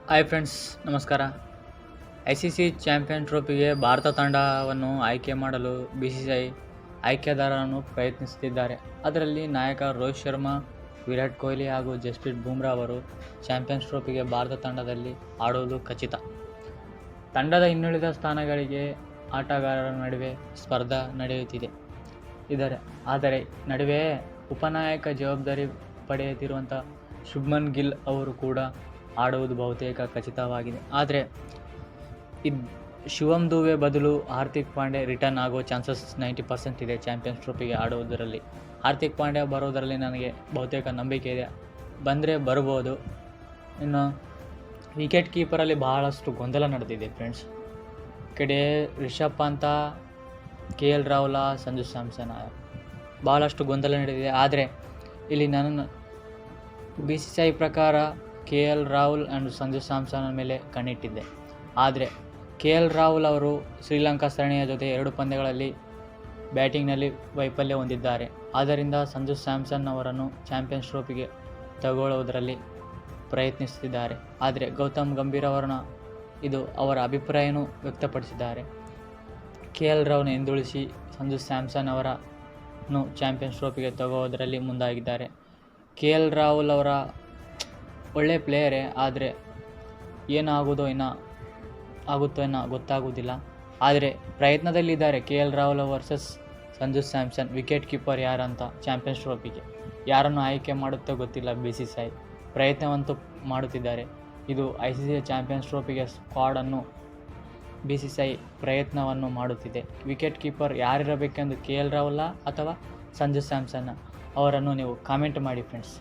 Hi friends, ನಮಸ್ಕಾರ. ICC champion ಟ್ರೋಫಿಗೆ Bharat ತಂಡವನ್ನು ಆಯ್ಕೆ ಮಾಡಲು ಬಿಸಿಸಿಐ ಆಯ್ಕೆದಾರರನ್ನು ಪ್ರಯತ್ನಿಸುತ್ತಿದ್ದಾರೆ. ಅದರಲ್ಲಿ ನಾಯಕ ರೋಹಿತ್ ಶರ್ಮಾ, ವಿರಾಟ್ ಕೊಹ್ಲಿ ಹಾಗೂ ಜಸ್ಪ್ರೀತ್ ಬುಮ್ರಾ ಅವರು ಚಾಂಪಿಯನ್ಸ್ ಟ್ರೋಫಿಗೆ ಭಾರತ ತಂಡದಲ್ಲಿ ಆಡುವುದು ಖಚಿತ. ತಂಡದ ಇನ್ನುಳಿದ ಸ್ಥಾನಗಳಿಗೆ ಆಟಗಾರರ ನಡುವೆ ಸ್ಪರ್ಧೆ ನಡೆಯುತ್ತಿದೆ. ಆದರೆ ನಡುವೆ ಉಪನಾಯಕ ಜವಾಬ್ದಾರಿ ಪಡೆಯುತ್ತಿರುವಂಥ ಶುಭ್ಮನ್ ಗಿಲ್ ಅವರು ಕೂಡ ಆಡುವುದು ಬಹುತೇಕ ಖಚಿತವಾಗಿದೆ. ಆದರೆ ಶಿವಮ್ ದುಬೆ ಬದಲು ಹಾರ್ದಿಕ್ ಪಾಂಡ್ಯ ರಿಟರ್ನ್ ಆಗುವ ಚಾನ್ಸಸ್ 90% ಇದೆ. ಚಾಂಪಿಯನ್ಸ್ ಟ್ರೋಫಿಗೆ ಆಡುವುದರಲ್ಲಿ ಹಾರ್ದಿಕ್ ಪಾಂಡ್ಯ ಬರೋದರಲ್ಲಿ ನನಗೆ ಬಹುತೇಕ ನಂಬಿಕೆ ಇದೆ. ಬಂದರೆ ಬರ್ಬೋದು. ಇನ್ನು ವಿಕೆಟ್ ಕೀಪರಲ್ಲಿ ಬಹಳಷ್ಟು ಗೊಂದಲ ನಡೆದಿದೆ ಫ್ರೆಂಡ್ಸ್. ಕಡೆ ರಿಷಬ್ ಪಂತ, KL ರಾಹುಲ್, ಸಂಜು ಸ್ಯಾಮ್ಸನ್ ಬಹಳಷ್ಟು ಗೊಂದಲ ನಡೆದಿದೆ. ಆದರೆ ಇಲ್ಲಿ ನನ್ನ BCCI ಪ್ರಕಾರ KL ರಾಹುಲ್ ಆ್ಯಂಡ್ ಸಂಜು ಸ್ಯಾಮ್ಸನ್ ಮೇಲೆ ಕಣ್ಣಿಟ್ಟಿದ್ದೆ. ಆದರೆ KL ರಾಹುಲ್ ಅವರು ಶ್ರೀಲಂಕಾ ಸರಣಿಯ ಜೊತೆ 2 ಪಂದ್ಯಗಳಲ್ಲಿ ಬ್ಯಾಟಿಂಗ್ನಲ್ಲಿ ವೈಫಲ್ಯ ಹೊಂದಿದ್ದಾರೆ. ಆದ್ದರಿಂದ ಸಂಜು ಸ್ಯಾಮ್ಸನ್ ಅವರನ್ನು ಚಾಂಪಿಯನ್ಸ್ ಟ್ರೋಫಿಗೆ ತಗೊಳ್ಳುವುದರಲ್ಲಿ ಪ್ರಯತ್ನಿಸುತ್ತಿದ್ದಾರೆ. ಆದರೆ ಗೌತಮ್ ಗಂಭೀರ್ ಅವರ ಅಭಿಪ್ರಾಯನೂ ವ್ಯಕ್ತಪಡಿಸಿದ್ದಾರೆ. KL ರಾಹುಲ್ ಹಿಂದುಳಿಸಿ ಸಂಜು ಸ್ಯಾಮ್ಸನ್ ಅವರನ್ನು ಚಾಂಪಿಯನ್ಸ್ ಟ್ರೋಫಿಗೆ ತಗೊಳ್ಳೋದರಲ್ಲಿ ಮುಂದಾಗಿದ್ದಾರೆ. KL ರಾಹುಲ್ ಅವರ ಒಳ್ಳೆಯ ಪ್ಲೇಯರೇ, ಆದರೆ ಏನಾಗುತ್ತೋ ಗೊತ್ತಾಗುವುದಿಲ್ಲ. ಆದರೆ ಪ್ರಯತ್ನದಲ್ಲಿದ್ದಾರೆ KL Rahul versus Sanju Samson. Wicket keeper ಯಾರಂತ ಚಾಂಪಿಯನ್ಸ್ ಟ್ರೋಫಿಗೆ ಯಾರನ್ನು ಆಯ್ಕೆ ಮಾಡುತ್ತೋ ಗೊತ್ತಿಲ್ಲ. BCCI ಪ್ರಯತ್ನವಂತೂ ಮಾಡುತ್ತಿದ್ದಾರೆ. ಇದು ICC ಚಾಂಪಿಯನ್ಸ್ ಟ್ರೋಫಿಗೆ ಸ್ಕ್ವಾಡನ್ನು BCCI ಪ್ರಯತ್ನವನ್ನು ಮಾಡುತ್ತಿದೆ. ವಿಕೆಟ್ ಕೀಪರ್ ಯಾರಿರಬೇಕೆಂದು KL ರಾಹುಲ್ ಅಥವಾ ಸಂಜು ಸ್ಯಾಮ್ಸನ್ ಅವರನ್ನು ನೀವು ಕಾಮೆಂಟ್ ಮಾಡಿ ಫ್ರೆಂಡ್ಸ್.